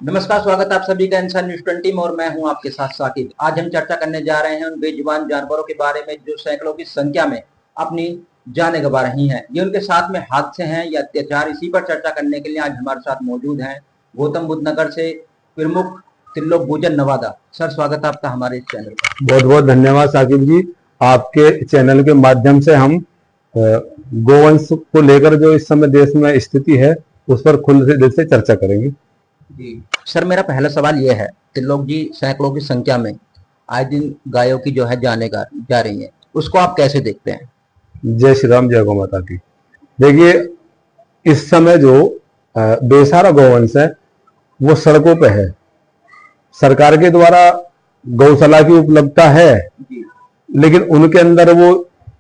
नमस्कार, स्वागत है आप सभी का इंसान न्यूज 20 में और मैं हूं आपके साथ साकिब। आज हम चर्चा करने जा रहे हैं उन बेजुबान जानवरों के बारे में जो सैकड़ों की संख्या में अपनी जानें गंवा रही हैं। ये उनके साथ में हादसे हैं या अत्याचार, इसी पर चर्चा करने के लिए आज हमारे साथ मौजूद हैं गौतम बुद्ध नगर से प्रमुख त्रिलोक गुर्जर नवादा। सर, स्वागत है आपका हमारे इस चैनल पर। बहुत बहुत धन्यवाद साकिब जी। आपके चैनल के माध्यम से हम गोवंश को लेकर जो इस समय देश में स्थिति है उस पर खुल दिल से चर्चा करेंगे। जी सर, मेरा पहला सवाल ये है, त्रिलोक जी, सैकड़ों की संख्या में आए दिन गायों की जो है जाने जा रही है, उसको आप कैसे देखते हैं? जय श्री राम, जय गौ माता की। देखिए, इस समय जो बेसहारा गोवंश है वो सड़कों पे है। सरकार के द्वारा गौशाला की उपलब्धता है, लेकिन उनके अंदर वो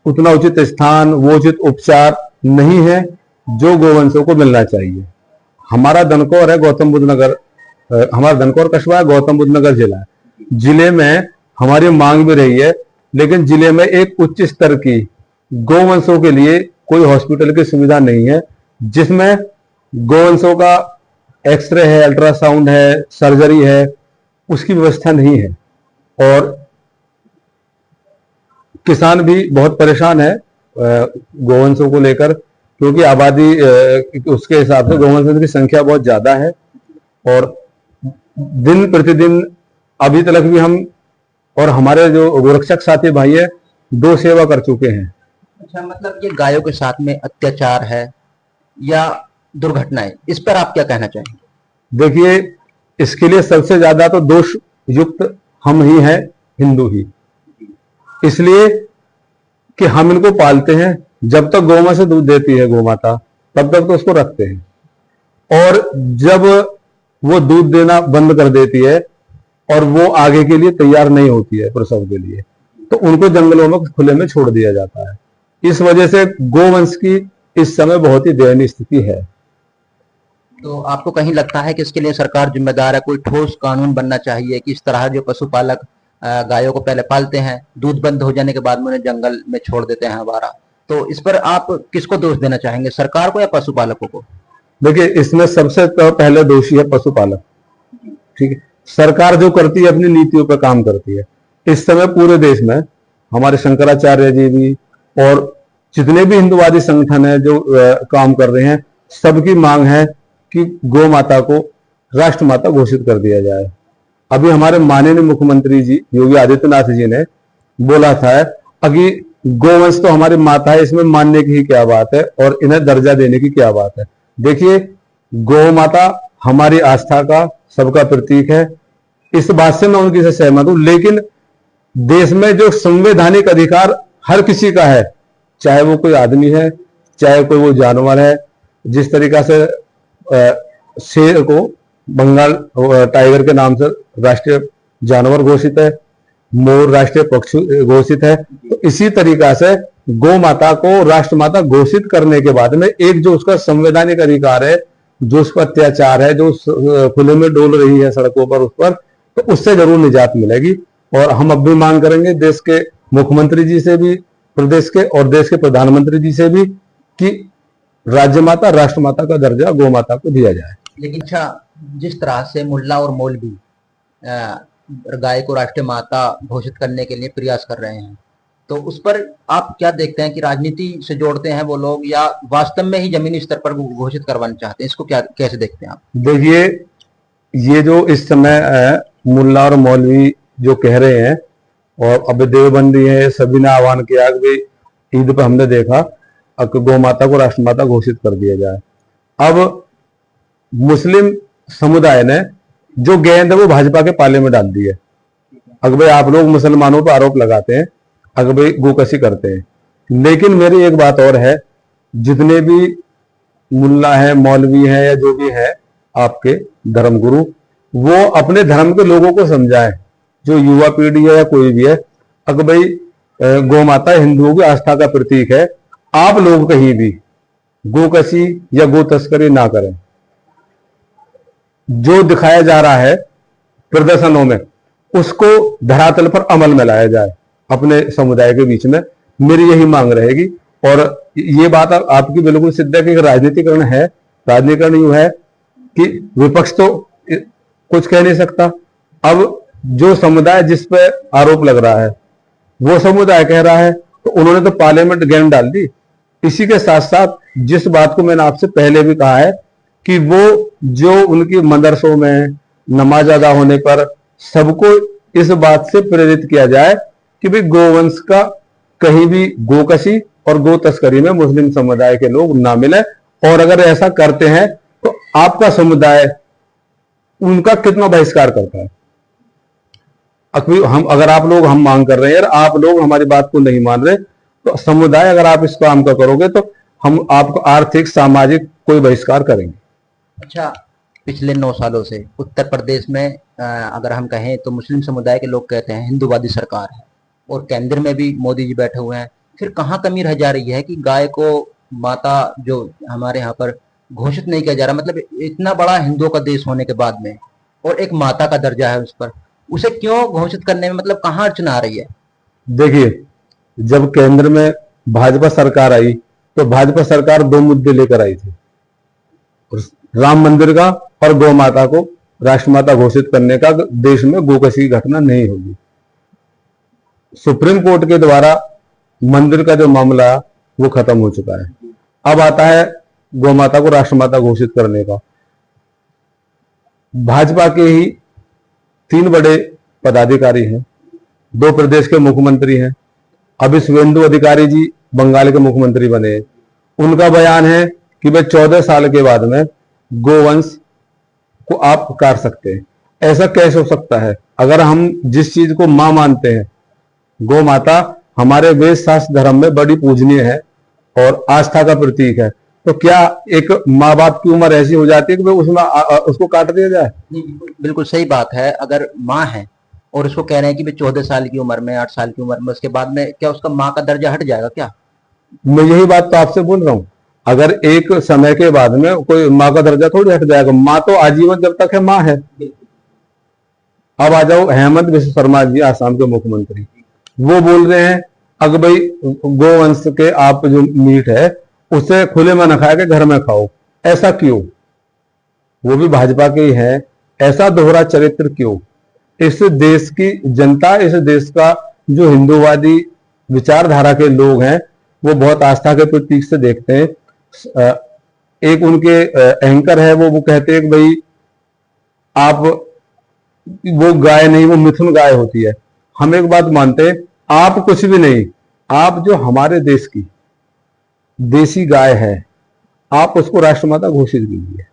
उतना उचित स्थान, वो उचित उपचार नहीं है जो गोवंशों को मिलना चाहिए। हमारा दनकौर है गौतम बुद्ध नगर, हमारा दनकौर कस्बा है, गौतम बुद्ध नगर जिला है। जिले में हमारी मांग भी रही है, लेकिन जिले में एक उच्च स्तर की गोवंशों के लिए कोई हॉस्पिटल की सुविधा नहीं है, जिसमें गोवंशों का एक्सरे है, अल्ट्रासाउंड है, सर्जरी है, उसकी व्यवस्था नहीं है। और किसान भी बहुत परेशान है गोवंशों को लेकर, क्योंकि आबादी उसके हिसाब से गोवंशों की संख्या बहुत ज्यादा है। और दिन प्रतिदिन अभी तक भी हम और हमारे जो गोरक्षक साथी भाई है 2 सेवा कर चुके हैं। अच्छा, मतलब ये गायों के साथ में अत्याचार है या दुर्घटनाएं, इस पर आप क्या कहना चाहेंगे? देखिए, इसके लिए सबसे ज्यादा तो दोष युक्त हम ही हैं, हिंदू ही। इसलिए कि हम इनको पालते हैं, जब तक गौमां से दूध देती है गोमाता तब तक तो उसको रखते हैं, और जब वो दूध देना बंद कर देती है और वो आगे के लिए तैयार नहीं होती है प्रसव के लिए, तो उनको जंगलों में खुले में छोड़ दिया जाता है। इस वजह से गोवंश की इस समय बहुत ही दयनीय स्थिति है। तो आपको कहीं लगता है कि इसके लिए सरकार जिम्मेदार है, कोई ठोस कानून बनना चाहिए कि इस तरह जो पशुपालक गायों को पहले पालते हैं, दूध बंद हो जाने के बाद में उन्हें जंगल में छोड़ देते हैं आवारा, तो इस पर आप किसको दोष देना चाहेंगे, सरकार को या पशुपालकों को? देखिए, इसमें सबसे पहले दोषी है पशुपालक। ठीक है, सरकार जो करती है अपनी नीतियों पर काम करती है। इस समय पूरे देश में हमारे शंकराचार्य जी भी और जितने भी हिंदुवादी संगठन है जो काम कर रहे हैं, सबकी मांग है कि गौ माता को राष्ट्रमाता घोषित कर दिया जाए। अभी हमारे माननीय मुख्यमंत्री जी योगी आदित्यनाथ जी ने बोला था कि गोवंश तो हमारी माता है, इसमें मानने की ही क्या बात है और इन्हें दर्जा देने की क्या बात है। देखिए, गौ माता हमारी आस्था का, सबका प्रतीक है। इस बात से मैं उनकी से सहमत हूं, लेकिन देश में जो संवैधानिक अधिकार हर किसी का है, चाहे वो कोई आदमी है, चाहे कोई वो जानवर है। जिस तरीका से शेर को बंगाल टाइगर के नाम से राष्ट्रीय जानवर घोषित है, मोर राष्ट्रीय पक्षी घोषित है, तो इसी तरीका से गौ माता को राष्ट्रमाता घोषित करने के बाद में एक जो उसका संवैधानिक अधिकार है, जो उस पर अत्याचार है, जो खुले में डोल रही है सड़कों पर, उस पर तो उससे जरूर निजात मिलेगी। और हम अब भी मांग करेंगे देश के मुख्यमंत्री जी से भी, प्रदेश के और देश के प्रधानमंत्री जी से भी, कि राज्य माता, राष्ट्रमाता का दर्जा गौ माता को दिया जाए। लेकिन अच्छा, जिस तरह से मुल्ला और मौलवी गाय को राष्ट्रीय माता घोषित करने के लिए प्रयास कर रहे हैं, तो उस पर आप क्या देखते हैं कि राजनीति से जोड़ते हैं वो लोग या वास्तव में ही जमीनी स्तर पर घोषित करवाना चाहते हैं, इसको क्या कैसे देखते हैं आप? देखिए, ये जो इस समय मुल्ला और मौलवी जो कह रहे हैं, और अब देवबंदी है, सभी ने आह्वान किया कि ईद पर हमने देखा गौ माता को राष्ट्रमाता घोषित कर दिया जाए। अब मुस्लिम समुदाय ने जो गेंद है वो भाजपा के पाले में डाल दी है। अगर भाई आप लोग मुसलमानों पर आरोप लगाते हैं, अगर भाई गोकशी करते हैं, लेकिन मेरी एक बात और है, जितने भी मुल्ला है, मौलवी है या जो भी है आपके धर्मगुरु, वो अपने धर्म के लोगों को समझाएं, जो युवा पीढ़ी है या कोई भी है। अगर भाई गौ माता हिंदुओं की आस्था का प्रतीक है, आप लोग कहीं भी गोकशी या गो तस्करी ना करें। जो दिखाया जा रहा है प्रदर्शनों में, उसको धरातल पर अमल में लाया जाए अपने समुदाय के बीच में। मेरी यही मांग रहेगी। और ये बात आपकी बिल्कुल सिद्ध है कि राजनीतिकरण है। राजनीतिकरण यूं है कि विपक्ष तो कुछ कह नहीं सकता। अब जो समुदाय जिस पे आरोप लग रहा है वो समुदाय कह रहा है, तो उन्होंने तो पार्लियामेंट गेम डाल दी। इसी के साथ साथ जिस बात को मैंने आपसे पहले भी कहा है कि वो जो उनकी मदरसों में नमाज अदा होने पर सबको इस बात से प्रेरित किया जाए कि भाई गोवंश का कहीं भी गोकशी और गो तस्करी में मुस्लिम समुदाय के लोग ना मिले, और अगर ऐसा करते हैं तो आपका समुदाय उनका कितना बहिष्कार करता है। हम अगर आप लोग हम मांग कर रहे हैं, आप लोग हमारी बात को नहीं मान रहे, तो समुदाय अगर आप इस काम का करोगे तो हम आपको आर्थिक सामाजिक कोई बहिष्कार करेंगे। अच्छा, पिछले 9 सालों से उत्तर प्रदेश में अगर हम कहें तो मुस्लिम समुदाय के लोग कहते हैं हिंदूवादी सरकार है, और केंद्र में भी मोदी जी बैठे हुए हैं। फिर कहाँ कमी रह जा रही है कि गाय को माता जो हमारे यहाँ पर घोषित नहीं किया जा रहा, मतलब इतना बड़ा हिंदुओं का देश होने के बाद में, और एक माता का दर्जा है उस पर, उसे क्यों घोषित करने में मतलब कहाँ अड़चन आ रही है? देखिए, जब केंद्र में भाजपा सरकार आई तो भाजपा सरकार 2 मुद्दे लेकर आई थी, राम मंदिर का और गौ माता को राष्ट्रमाता घोषित करने का। देश में गोकशी की घटना नहीं होगी। सुप्रीम कोर्ट के द्वारा मंदिर का जो मामला वो खत्म हो चुका है। अब आता है गौ माता को राष्ट्रमाता घोषित करने का। भाजपा के ही 3 बड़े पदाधिकारी हैं, 2 प्रदेश के मुख्यमंत्री हैं। अभी शुभेंदु अधिकारी जी बंगाल के मुख्यमंत्री बने। उनका बयान है कि भाई 14 साल के बाद में गोवंश को आप काट सकते हैं। ऐसा कैसे हो सकता है? अगर हम जिस चीज को मां मानते हैं, गौ माता हमारे वेद शास्त्र धर्म में बड़ी पूजनीय है और आस्था का प्रतीक है, तो क्या एक माँ बाप की उम्र ऐसी हो जाती है कि उसमें उसको काट दिया जाए? बिल्कुल सही बात है। अगर माँ है और उसको कह रहे हैं कि 14 साल की उम्र में, 8 साल की उम्र में, उसके बाद में क्या उसका माँ का दर्जा हट जाएगा क्या? मैं यही बात तो आपसे बोल रहा हूँ। अगर एक समय के बाद में कोई माँ का दर्जा थोड़ी हट जाएगा। माँ तो आजीवन जब तक है माँ है। अब आ जाओ हेमंत बिश्व शर्मा जी, आसाम के मुख्यमंत्री, वो बोल रहे हैं अगर भाई गोवंश के आप जो मीट है उसे खुले में न खा के घर में खाओ। ऐसा क्यों? वो भी भाजपा के ही है। ऐसा दोहरा चरित्र क्यों? इस देश की जनता, इस देश का जो हिंदूवादी विचारधारा के लोग हैं वो बहुत आस्था के प्रतीक से देखते हैं। एक उनके एंकर है, वो कहते हैं कि भाई आप वो गाय नहीं, वो मिथुन गाय होती है। हम एक बात मानते हैं, आप कुछ भी नहीं, आप जो हमारे देश की देसी गाय है आप उसको राष्ट्रमाता घोषित कीजिए।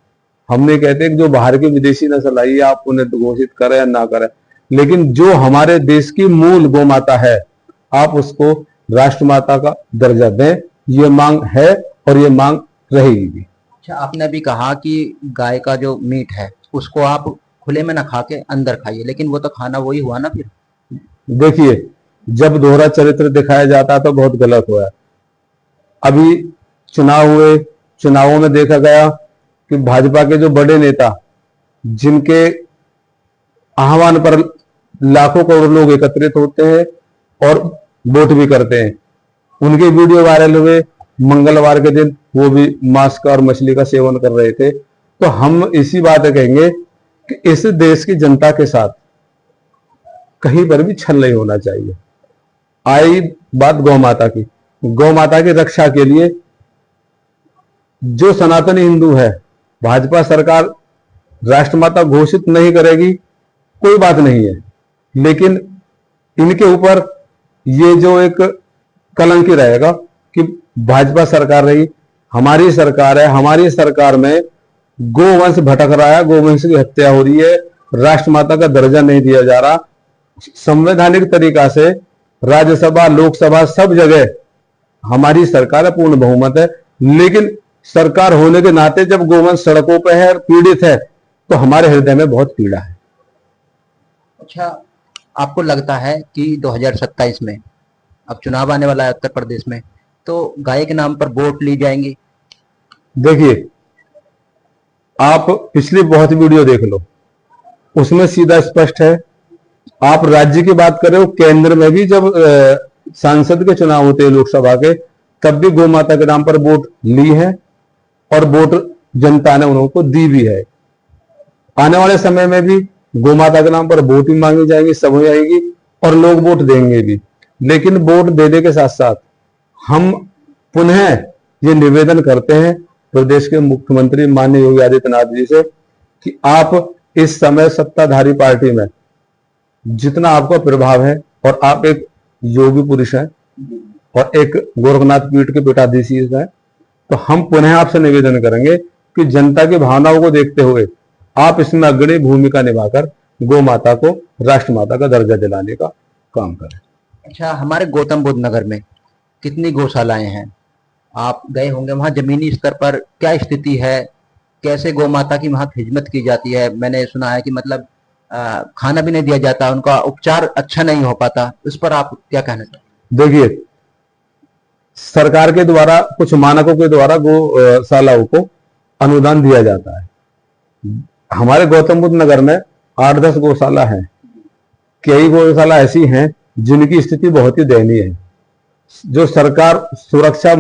हमने कहते हैं कि जो बाहर की विदेशी नस्ल आई है आप उन्हें घोषित करें या ना करें, लेकिन जो हमारे देश की मूल गौ माता है आप उसको राष्ट्रमाता का दर्जा दें। ये मांग है और ये मांग रहेगी भी। अच्छा, आपने अभी कहा कि गाय का जो मीट है उसको आप खुले में ना खा के अंदर खाइए, लेकिन वो तो खाना वही हुआ ना फिर। देखिए, जब दोहरा चरित्र दिखाया जाता है तो बहुत गलत हुआ है। अभी चुनाव हुए, चुनावों में देखा गया कि भाजपा के जो बड़े नेता जिनके आह्वान पर लाखों करोड़ लोग एकत्रित होते हैं और वोट भी करते हैं, उनके वीडियो वायरल हुए। मंगलवार के दिन वो भी मांस का और मछली का सेवन कर रहे थे। तो हम इसी बात कहेंगे कि इस देश की जनता के साथ कहीं पर भी छल नहीं होना चाहिए। आई बात गौ माता की, गौ माता की रक्षा के लिए जो सनातनी हिंदू है, भाजपा सरकार राष्ट्रमाता घोषित नहीं करेगी, कोई बात नहीं है, लेकिन इनके ऊपर ये जो एक कलंक ही रहेगा कि भाजपा सरकार रही, हमारी सरकार है, हमारी सरकार में गोवंश भटक रहा है, गोवंश की हत्या हो रही है, राष्ट्रमाता का दर्जा नहीं दिया जा रहा। संवैधानिक तरीका से राज्यसभा, लोकसभा, सब जगह हमारी सरकार है, पूर्ण बहुमत है, लेकिन सरकार होने के नाते जब गोवंश सड़कों पर है, पीड़ित है, तो हमारे हृदय में बहुत पीड़ा है। अच्छा, आपको लगता है कि 2027 में अब चुनाव आने वाला है उत्तर प्रदेश में, तो गाय के नाम पर वोट ली जाएंगी? देखिए, आप पिछली बहुत वीडियो देख लो, उसमें सीधा स्पष्ट है। आप राज्य की बात करें, केंद्र में भी जब सांसद के चुनाव होते हैं लोकसभा के, तब भी गौ माता के नाम पर वोट ली है और वोट जनता ने उनको दी भी है। आने वाले समय में भी गौ माता के नाम पर वोटिंग मांगी जाएगी, सब हो जाएगी और लोग वोट देंगे भी। लेकिन वोट देने के साथ साथ हम पुनः ये निवेदन करते हैं प्रदेश के मुख्यमंत्री माननीय योगी आदित्यनाथ जी से कि आप इस समय सत्ताधारी पार्टी में जितना आपका प्रभाव है, और आप एक योगी पुरुष हैं और एक गोरखनाथ पीठ के पीठाधीश हैं, तो हम पुनः आपसे निवेदन करेंगे कि जनता की भावनाओं को देखते हुए आप इसमें अग्रणी भूमिका निभाकर गौ माता को राष्ट्र माता का दर्जा दिलाने का काम करें। अच्छा, हमारे गौतम बुद्ध नगर में कितनी गौशालाएं हैं? आप गए होंगे वहां, जमीनी स्तर पर क्या स्थिति है, कैसे गौ माता की वहां खिदमत की जाती है? मैंने सुना है कि मतलब खाना भी नहीं दिया जाता, उनका उपचार अच्छा नहीं हो पाता, उस पर आप क्या कहना चाहेंगे? देखिए, सरकार के द्वारा कुछ मानकों के द्वारा गौशालाओं को अनुदान दिया जाता है। हमारे गौतम बुद्ध नगर में 8-10 गौशाला है। कई गौशाला ऐसी हैं जिनकी स्थिति बहुत ही दयनीय है, जो सरकार सुरक्षा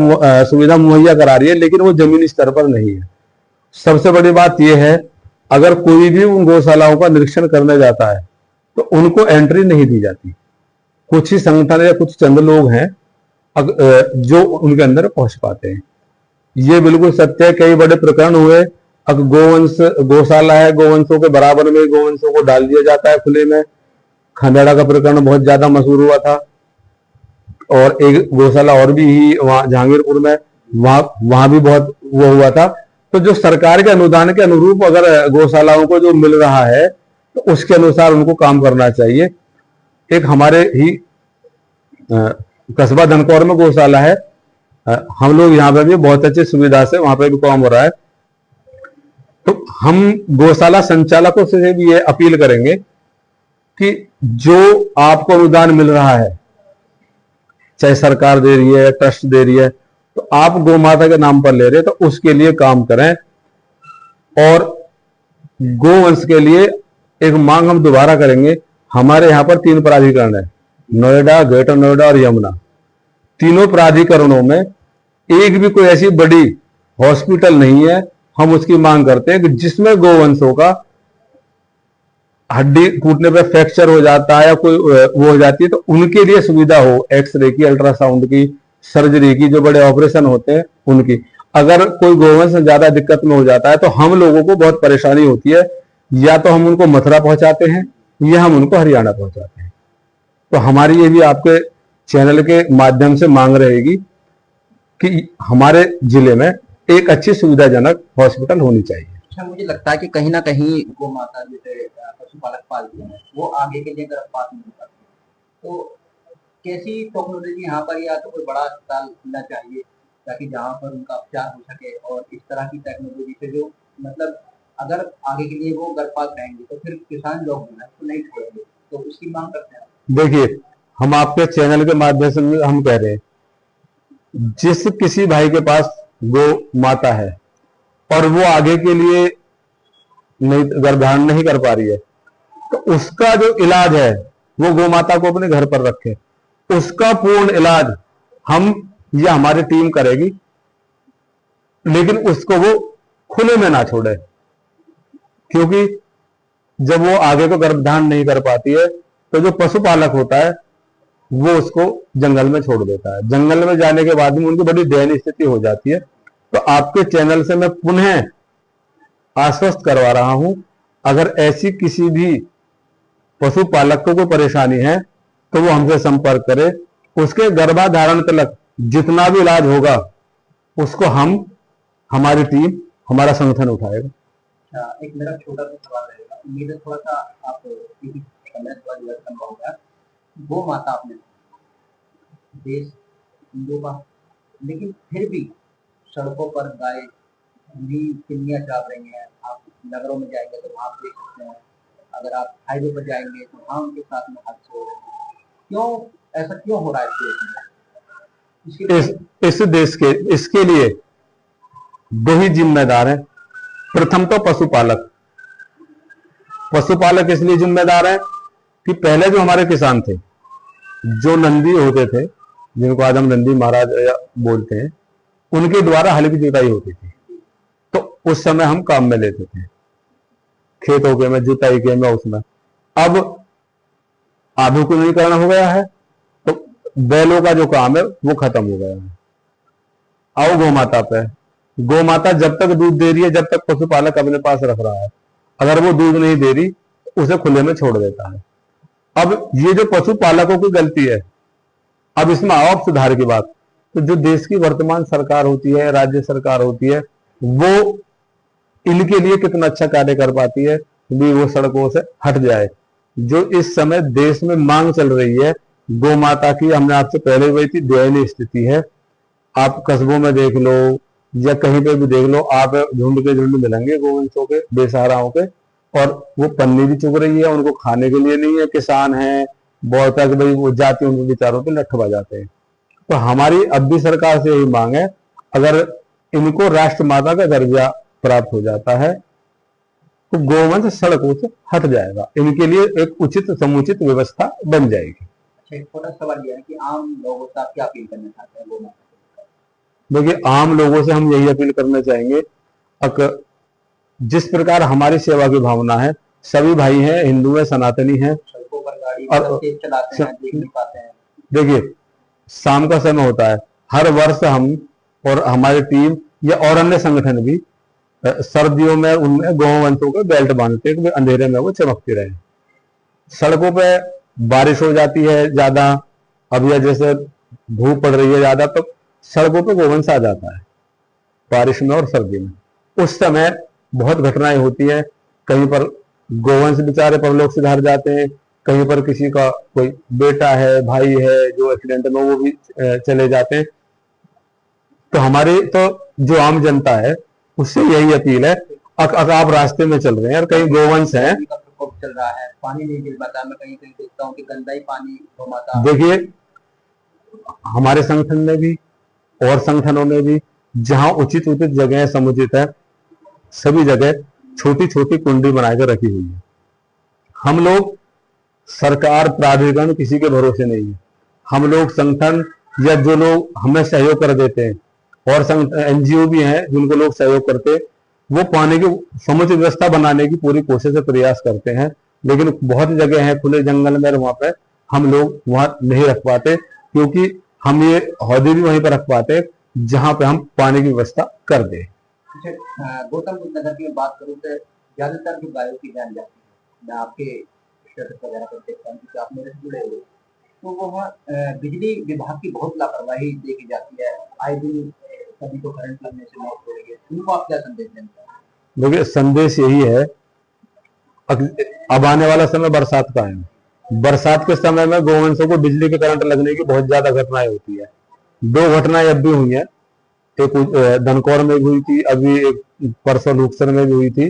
सुविधा मुहैया करा रही है, लेकिन वो जमीनी स्तर पर नहीं है। सबसे बड़ी बात यह है, अगर कोई भी उन गौशालाओं का निरीक्षण करने जाता है तो उनको एंट्री नहीं दी जाती। कुछ ही संगठन या कुछ चंद लोग हैं जो उनके अंदर पहुंच पाते हैं। ये बिल्कुल सत्य है। कई बड़े प्रकरण हुए, अब गोवंश गौशाला है, गोवंशों के बराबर में गोवंशों को डाल दिया जाता है खुले में। खंडेड़ा का प्रकरण बहुत ज्यादा मशहूर हुआ था, और एक गौशाला और भी ही वहां जहांगीरपुर में, वहां भी बहुत वो हुआ था। तो जो सरकार के अनुदान के अनुरूप अगर गौशालाओं को जो मिल रहा है तो उसके अनुसार उनको काम करना चाहिए। एक हमारे ही कस्बा धनकौर में गौशाला है, हम लोग यहाँ पे भी बहुत अच्छी सुविधा से वहां पे भी काम हो रहा है। तो हम गौशाला संचालकों से भी ये अपील करेंगे कि जो आपको अनुदान मिल रहा है, चाहे सरकार दे रही है, ट्रस्ट दे रही है, तो आप गौ माता के नाम पर ले रहे हैं तो उसके लिए काम करें। और गोवंश के लिए एक मांग हम दोबारा करेंगे। हमारे यहाँ पर 3 प्राधिकरण है, नोएडा, ग्रेटर नोएडा और यमुना। तीनों प्राधिकरणों में एक भी कोई ऐसी बड़ी हॉस्पिटल नहीं है। हम उसकी मांग करते हैं कि जिसमें गोवंशों का हड्डी टूटने पर फ्रैक्चर हो जाता है या कोई वो हो जाती है, तो उनके लिए सुविधा हो, एक्सरे की, अल्ट्रासाउंड की, सर्जरी की, जो बड़े ऑपरेशन होते हैं उनकी। अगर कोई गोवंश ज्यादा दिक्कत में हो जाता है तो हम लोगों को बहुत परेशानी होती है, या तो हम उनको मथुरा पहुंचाते हैं या हम उनको हरियाणा पहुंचाते हैं। तो हमारी ये भी आपके चैनल के माध्यम से मांग रहेगी कि हमारे जिले में एक अच्छी सुविधाजनक हॉस्पिटल होनी चाहिए। अच्छा, मुझे लगता है कि कहीं ना कहीं गौ माता जैसे पशुपालक पालते हैं वो आगे के लिए गर्भपात नहीं करते, तो कैसी टेक्नोलॉजी यहाँ पर, या तो कोई बड़ा अस्पताल खुलना चाहिए ताकि जहाँ पर उनका उपचार हो सके, और इस तरह की टेक्नोलॉजी से जो मतलब अगर आगे के लिए वो गर्भपात रहेंगे तो फिर किसान लोग हैं तो नहीं छोड़ेंगे, तो उसकी मांग करते हैं। देखिए, हम आपके चैनल के माध्यम से हम कह रहे हैं, जिस किसी भाई के पास गौ माता है और वो आगे के लिए नहीं गर्भाधान नहीं कर पा रही है, तो उसका जो इलाज है वो गौ माता को अपने घर पर रखे। उसका पूर्ण इलाज हम या हमारी टीम करेगी, लेकिन उसको वो खुले में ना छोड़े, क्योंकि जब वो आगे को गर्भधान नहीं कर पाती है तो जो पशुपालक होता है वो उसको जंगल में छोड़ देता है। जंगल में जाने के बाद में उनकी बड़ी दयनीय स्थिति हो जाती है। तो आपके चैनल से मैं पुनः आश्वस्त करवा रहा हूं, अगर ऐसी किसी भी पशुपालक को कोई परेशानी है तो वो हमसे संपर्क करे। उसके गर्भाधारण तक जितना भी इलाज होगा उसको हमारी टीम, हमारा संगठन उठाएगा। एक मेरा छोटा सा सवाल रहेगा, उम्मीद है थोड़ा सा आप होगा। गौ माता अपने देश हिंदुओं का, लेकिन फिर भी सड़कों पर गाय पिन्नियां चाप रही हैं। आप नगरों में जाएंगे तो वहां देख सकते हैं, अगर आप हाईवे पर जाएंगे तो वहां उनके साथ में हादसे हो रहे हैं। क्यों ऐसा क्यों हो रहा है इस देश के? इसके लिए दो ही जिम्मेदार हैं। प्रथम तो पशुपालक। पशुपालक इसलिए जिम्मेदार है कि पहले जो हमारे किसान थे, जो नंदी होते थे, जिनको आज हम नंदी महाराज बोलते हैं, उनके द्वारा हल की जुताई होती थी, तो उस समय हम काम में लेते थे। खेतों के में, जुताई के में, उसमें अब आधुनिकीकरण हो गया है, तो बैलों का जो काम है वो खत्म हो गया है। आओ गौ माता पे। गौ माता जब तक दूध दे रही है, जब तक पशुपालक अपने पास रख रहा है, अगर वो दूध नहीं दे रही उसे खुले में छोड़ देता है। अब ये जो पशुपालकों की गलती है, अब इसमें आओ अब सुधार की बात। तो जो देश की वर्तमान सरकार होती है, राज्य सरकार होती है, वो इनके लिए कितना अच्छा कार्य कर पाती है भी वो सड़कों से हट जाए। जो इस समय देश में मांग चल रही है गौ माता की, हमने आपसे पहले भी थी, दयनीय स्थिति है। आप कस्बों में देख लो या कहीं पे भी देख लो, आप झुंड के झुंड मिलेंगे गोवंशों के, बेसहाराओं के, और वो पन्नी भी चुग रही है, उनको खाने के लिए नहीं है। किसान है, बहुत तक भाई वो जाति उनके विचारों पे लठवा जाते हैं। तो हमारी अब भी सरकार से यही मांग है, अगर इनको राष्ट्र माता का दर्जा प्राप्त हो जाता है तो गोवंश सड़कों से हट जाएगा, इनके लिए एक उचित समुचित व्यवस्था बन जाएगी। अच्छा, एक छोटा सवाल यह है कि आम लोगों से आप क्या अपील करना चाहते हैं गौ माता? देखिए, आम लोगों से हम यही अपील करना चाहेंगे, जिस प्रकार हमारी सेवा की भावना है, सभी भाई हैं, हिंदू है, सनातनी है, सड़कों पर गाड़ी और तेज चलाते हैं, देख नहीं पाते हैं। देखिए शाम का समय होता है, हर वर्ष हम और हमारी टीम या और अन्य संगठन भी सर्दियों में उनमें गौवंशों के बेल्ट बांधते हैं कि अंधेरे में वो चमकते रहे। सड़कों पे बारिश हो जाती है ज्यादा, अब या जैसे धूप पड़ रही है ज्यादा, तो सड़कों पे गोवंश आ जाता है बारिश में और सर्दी में। उस समय बहुत घटनाएं होती हैं, कहीं पर गोवंश बेचारे परलोक सिधार जाते हैं, कहीं पर किसी का कोई बेटा है, भाई है जो एक्सीडेंट में वो भी चले जाते हैं। तो हमारी तो जो आम जनता है उससे यही अपील है, अगर आप रास्ते में चल रहे हैं और कहीं गोवंश है, का प्रकोप चल रहा है, पानी नहीं मिल पाता, मैं कहीं कहीं देखता हूँ कि गंदा ही पानी गौ माता। देखिए हमारे संगठन में भी और संगठनों में भी जहां उचित उचित जगह समुचित है, सभी जगह छोटी छोटी कुंडी बनाकर रखी हुई है। हम लोग सरकार, प्राधिकरण किसी के भरोसे नहीं है। हम लोग संगठन या जो लोग हमें सहयोग कर देते हैं, और एनजीओ भी हैं जिनको लोग सहयोग करते हैं, वो पानी की समुचित व्यवस्था बनाने की पूरी कोशिश और प्रयास करते हैं। लेकिन बहुत जगह है खुले जंगल में, वहां पे हम लोग वहां नहीं रख पाते, क्योंकि हम ये हौदे भी वहीं पर रख पाते जहां पे हम पानी की व्यवस्था कर दें। गौतम बुद्ध नगर की बात करूँ तो ज्यादातर जो गायों की जान जाती है, मैं आपके स्टेटस वगैरह पर देखता हूँ कि आप मेरे से जुड़े हुए, तो वहाँ बिजली विभाग की बहुत लापरवाही देखी जाती है। आए दिन सभी को करंट लगने से मौत हो रही है, उनको आप क्या संदेश देना चाहते हैं? देखिए संदेश यही है, अब आने वाला समय बरसात का है। बरसात के समय में गोवंशों को बिजली के करंट लगने की बहुत ज्यादा घटनाएं होती है। 2 घटनाएं अब भी हुई है, एक धनकौर में भी हुई थी, अभी एक परसों लुक्सर में भी हुई थी।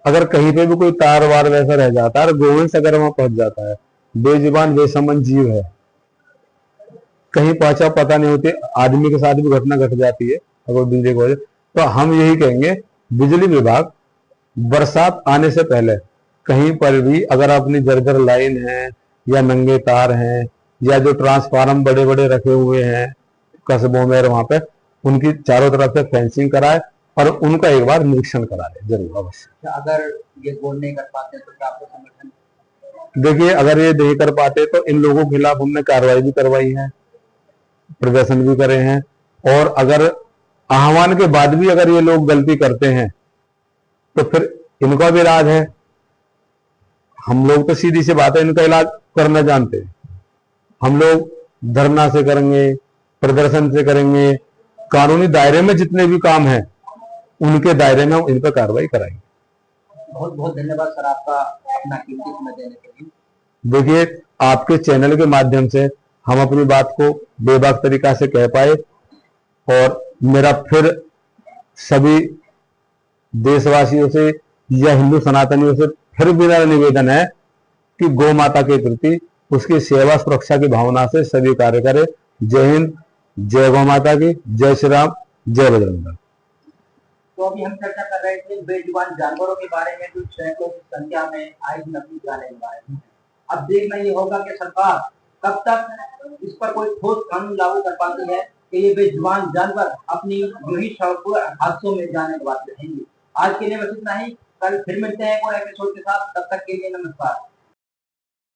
अगर कहीं पे भी कोई तार वार वैसा रह जाता है और गोवंश अगर वहां पहुंच जाता है, बेजुबान बेसमझ जीव है, कहीं पहुंचा पता नहीं होती, आदमी के साथ भी घटना घट जाती है अगर बिजली की वजह। तो हम यही कहेंगे, बिजली विभाग बरसात आने से पहले कहीं पर भी अगर अपनी जर्जर लाइन है या नंगे तार हैं या जो ट्रांसफार्मर बड़े बड़े रखे हुए हैं कस्बों में, वहां पे उनकी चारों तरफ से फेंसिंग कराए और उनका एक बार निरीक्षण करा ले जरूर अवश्य। अगर ये गोल नहीं कर पाते तो क्या आपका संगठन? देखिए अगर ये नहीं कर पाते तो इन लोगों के खिलाफ हमने कार्रवाई भी करवाई है, प्रदर्शन भी करे हैं, और अगर आह्वान के बाद भी अगर ये लोग गलती करते हैं तो फिर इनका भी इलाज है। हम लोग तो सीधी सी बात है, इनका इलाज करना जानते हैं। हम लोग धरना से करेंगे, प्रदर्शन से करेंगे, कानूनी दायरे में जितने भी काम हैं उनके दायरे में हम इन पर कार्रवाई कराएंगे। बहुत बहुत धन्यवाद सर आपका अपना कीमती समय देने के लिए। देखिए आपके चैनल के माध्यम से हम अपनी बात को बेबाक तरीका से कह पाए, और मेरा फिर सभी देशवासियों से या हिंदू सनातनियों से फिर मेरा निवेदन है कि गौ माता के प्रति उसकी सेवा सुरक्षा की भावना से सभी कार्य करें। जय हिंद, जय गौ माता की, जय श्री राम, जय बजरंग। तो अभी हम चर्चा कर रहे थे बेजुबान जानवरों के बारे में, जो सैकड़ों की संख्या में आए दिन अपनी जाने गंवा रहे हैं। अब देखना ये होगा कि सरकार कब तक इस पर कोई ठोस कानून लागू कर पाती है कि ये बेजुबान जानवर अपनी यूं ही सड़कों हादसों में जाने के बाद रहेंगे। आज के लिए बस इतना ही। कल फिर मिलते हैं एक और एपिसोड के साथ, तब तक के लिए नमस्कार।